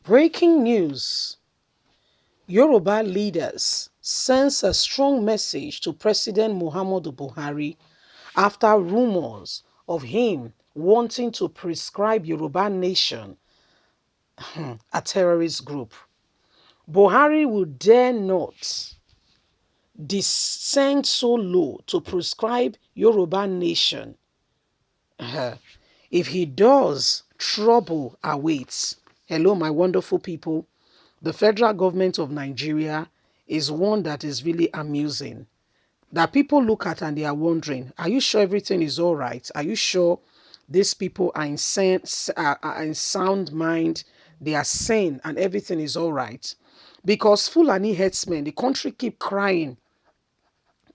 Breaking news. Yoruba leaders sends a strong message to President Muhammadu Buhari after rumors of him wanting to prescribe Yoruba nation a terrorist group. Buhari will dare not descend so low to prescribe Yoruba nation. If he does, trouble awaits. Hello, my wonderful people. The federal government of Nigeria is one that is really amusing. That people look at and they are wondering, are you sure everything is all right? Are you sure these people are are in sound mind? They are sane and everything is all right? Because Fulani headsmen, the country keep crying,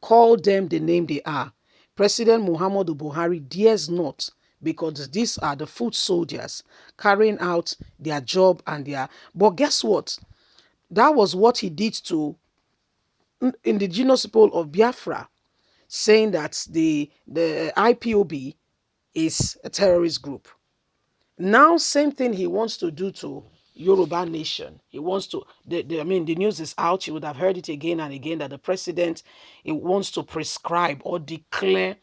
call them the name they are. President Muhammadu Buhari dares not, because these are the foot soldiers carrying out their job and their... But guess what? That was what he did to indigenous people of Biafra, saying that the IPOB is a terrorist group. Now, same thing he wants to do to Yoruba nation. He wants to, I mean, the news is out. You would have heard it again and again that the president, he wants to prescribe or declare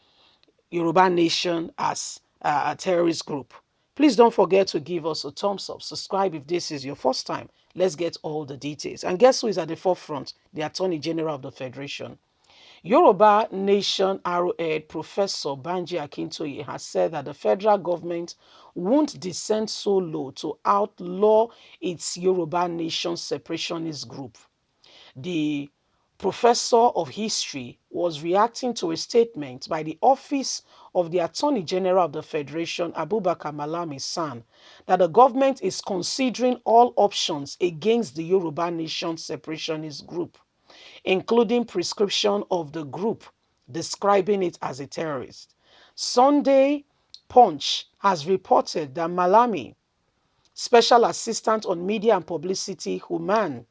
Yoruba nation as a terrorist group. Please don't forget to give us a thumbs up. Subscribe if this is your first time. Let's get all the details. And guess who is at the forefront? The Attorney General of the Federation. Yoruba Nation Arrowhead Professor Banji Akintoye has said that the federal government won't descend so low to outlaw its Yoruba Nation separationist group. The professor of history was reacting to a statement by the Office of the Attorney General of the Federation, Abubakar Malami San, that the government is considering all options against the Yoruba Nation separationist group, including prescription of the group, describing it as a terrorist. Sunday Punch has reported that Malami, Special Assistant on Media and Publicity, Human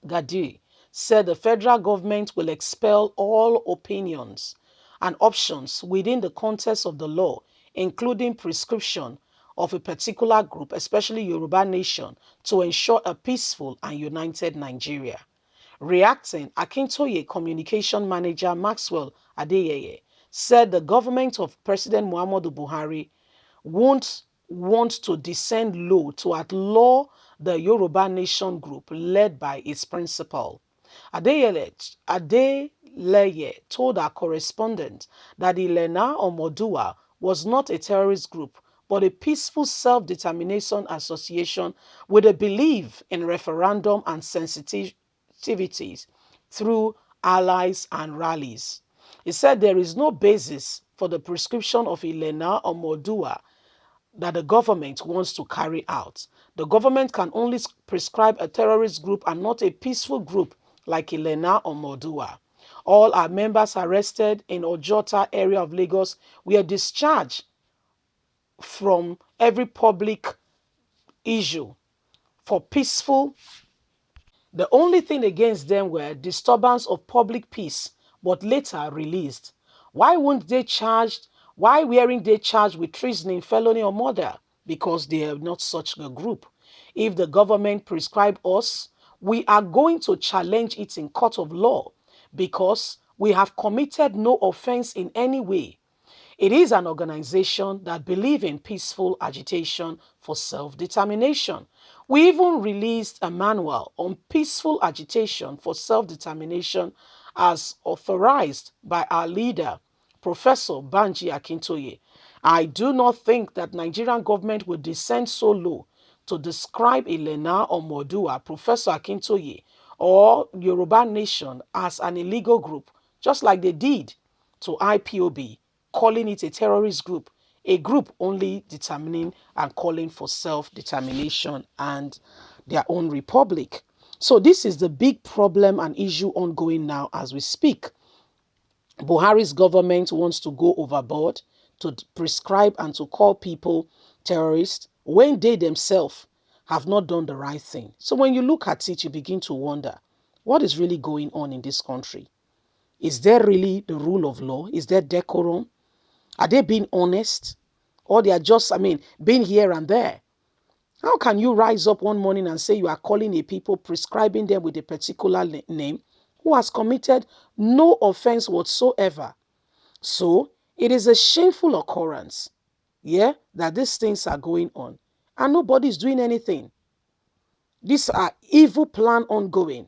Gadi, said the federal government will expel all opinions and options within the context of the law, including prescription of a particular group, especially Yoruba Nation, to ensure a peaceful and united Nigeria. Reacting, Akintoye communication manager Maxwell Adeyeye said the government of President Muhammadu Buhari won't want to descend low to outlaw the Yoruba Nation group led by its principal. Adeleye told our correspondent that the Lena Omodua was not a terrorist group, but a peaceful self-determination association with a belief in referendum and sensitivities through allies and rallies. He said there is no basis for the prescription of Elena Omodua that the government wants to carry out. The government can only prescribe a terrorist group and not a peaceful group like Elena or Modua. All our members arrested in Ojota area of Lagos were discharged from every public issue for peaceful. The only thing against them were disturbance of public peace, but later released. Why weren't they charged? Why weren't they charged with treason, felony, or murder? Because they are not such a group. If the government prescribe us, we are going to challenge it in court of law because we have committed no offense in any way. It is an organization that believes in peaceful agitation for self-determination. We even released a manual on peaceful agitation for self-determination as authorized by our leader, Professor Banji Akintoye. I do not think that Nigerian government will descend so low to describe Elena or Modua, Professor Akintoye, or Yoruba Nation as an illegal group, just like they did to IPOB, calling it a terrorist group, a group only determining and calling for self-determination and their own republic. So this is the big problem and issue ongoing now as we speak. Buhari's government wants to go overboard to prescribe and to call people terrorists when they themselves have not done the right thing. So when you look at it, you begin to wonder, what is really going on in this country? Is there really the rule of law? Is there decorum? Are they being honest? Or they are just, being here and there? How can you rise up one morning and say you are calling a people, prescribing them with a particular name who has committed no offense whatsoever? So it is a shameful occurrence, yeah, that these things are going on and nobody is doing anything. These are evil plan ongoing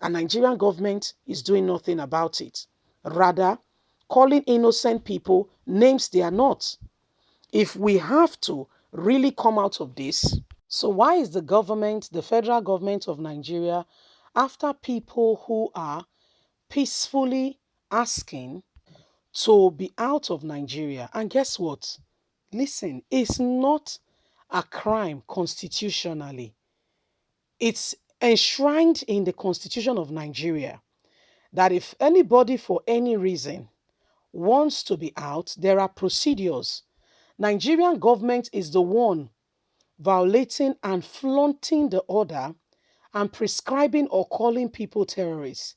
and Nigerian government is doing nothing about it. Rather, calling innocent people names they are not. If we have to really come out of this, so why is the government, the federal government of Nigeria, after people who are peacefully asking to be out of Nigeria? And guess what? Listen, it's not a crime constitutionally. It's enshrined in the Constitution of Nigeria that if anybody for any reason wants to be out, there are procedures. Nigerian government is the one violating and flaunting the order and prescribing or calling people terrorists.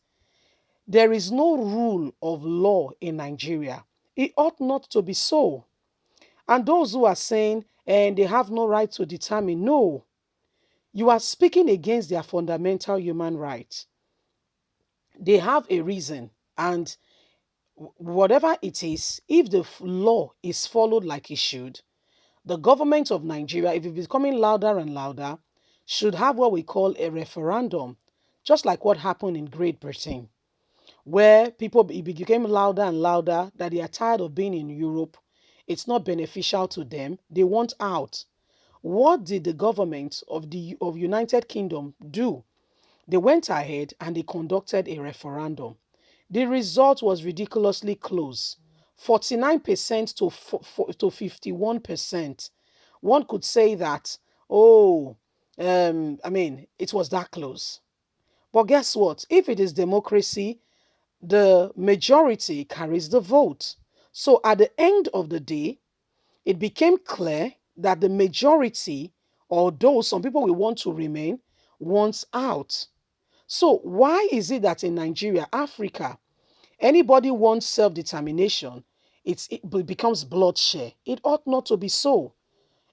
There is no rule of law in Nigeria. It ought not to be so. And those who are saying and they have no right to determine, no, you are speaking against their fundamental human rights. They have a reason, and whatever it is, if the law is followed like it should, the government of Nigeria, if it's becoming louder and louder, should have what we call a referendum, just like what happened in Great Britain, where people it became louder and louder that they are tired of being in Europe. It's not beneficial to them. They want out. What did the government of the United Kingdom do? They went ahead and they conducted a referendum. The result was ridiculously close, 49% to 51%. One could say that, oh, it was that close. But guess what? If it is democracy, the majority carries the vote. So at the end of the day, it became clear that the majority, although some people will want to remain, wants out. So why is it that in Nigeria, Africa, anybody wants self-determination, it becomes bloodshed? It ought not to be so.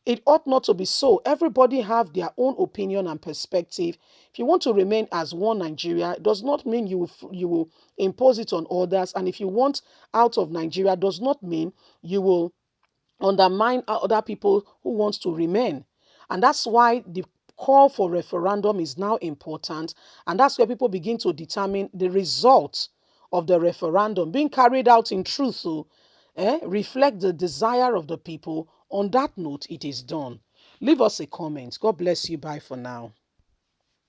It ought not to be so. Everybody have their own opinion and perspective. If you want to remain as one Nigeria, it does not mean you will impose it on others. And if you want out of Nigeria, does not mean you will undermine other people who wants to remain. And that's why the call for referendum is now important. And that's where people begin to determine the result of the referendum being carried out in truth. So, reflect the desire of the people. On that note, it is done. Leave us a comment. God bless you. Bye for now.